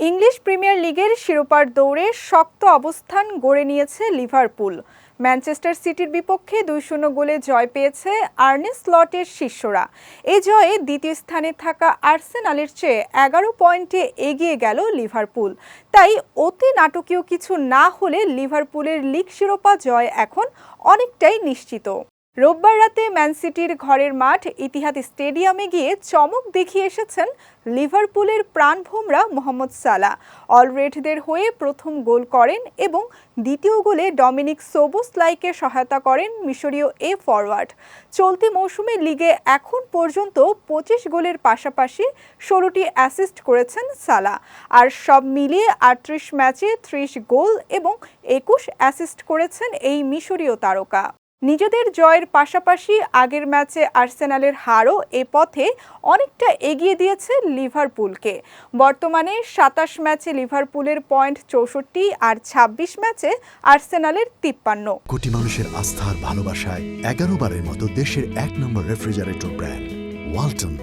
English premier লিগের শিরোপার দৌড়ে শক্ত অবস্থান গড়ে নিয়েছে লিভারপুল। ম্যানচেস্টার সিটির বিপক্ষে ২-০ গোলে জয় পেয়েছে আর্নে স্লটের শিষ্যরা। এই জয়ে দ্বিতীয় স্থানে থাকা আর্সেনালের চেয়ে ১১ পয়েন্টে এগিয়ে গেল লিভারপুল। তাই অতি নাটকীয় কিছু না হলে লিভারপুলের লিগ শিরোপা জয় এখন অনেকটাই নিশ্চিত। রোববার রাতে ম্যান সিটির ঘরের মাঠ ইতিহাদ স্টেডিয়ামে গিয়ে চমক দেখিয়ে এসেছেন লিভারপুলের প্রাণভোমরা মোহাম্মদ সালাহ। অলরেডদের হয়ে প্রথম গোল করেন এবং দ্বিতীয় গোলে ডমিনিক সোবোসলাইকে সহায়তা করেন মিশরীয় এ ফরওয়ার্ড। চলতি মৌসুমে লিগে এখন পর্যন্ত ২৫ গোলের পাশাপাশি ১৬টি অ্যাসিস্ট করেছেন সালাহ। আর সব মিলিয়ে ৩৮ ম্যাচে ৩০ গোল এবং ২১ অ্যাসিস্ট করেছেন এই মিশরীয় তারকা। নিজেদের জয়ের পাশাপাশি আগের ম্যাচে আর্সেনালের হারও এ পথে অনেকটা এগিয়ে দিয়েছে লিভারপুলকে। বর্তমানে ২৭ ম্যাচে লিভারপুলের পয়েন্ট ৬৪ আর ২৬ ম্যাচে আর্সেনালের ৫৩। কোটি মানুষের আস্থার ভালোবাসায় ১১ বারের মতো দেশের ১ নম্বর রেফ্রিজারেটর ব্র্যান্ড ওয়ালটন।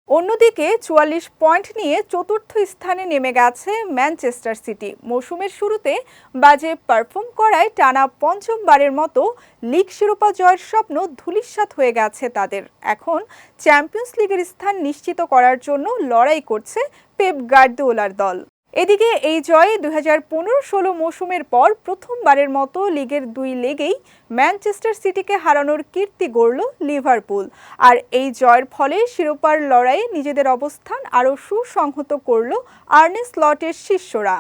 অন্যদিকে ৪৪ পয়েন্ট নিয়ে চতুর্থ স্থানে নেমে গেছে ম্যানচেস্টার সিটি। মৌসুমের শুরুতে বাজে পারফর্ম করায় টানা পঞ্চমবারের মতো লিগ শিরোপা জয়ের স্বপ্ন ধূলিসাৎ হয়ে গেছে তাদের। এখন চ্যাম্পিয়ন্স লিগের স্থান নিশ্চিত করার জন্য লড়াই করছে পেপ গার্দিওলার দল। এদিকে এই জয়ে ২০১৫-১৬ মৌসুমের পর প্রথমবারের মতো লিগের ২ লেগেই ম্যানচেস্টার সিটিকে হারানোর কীর্তি গড়ল লিভারপুল। আর এই জয়ের ফলে শিরোপার লড়াইয়ে নিজেদের অবস্থান আরও সুসংহত করল আর্নে স্লটের শিষ্যরা।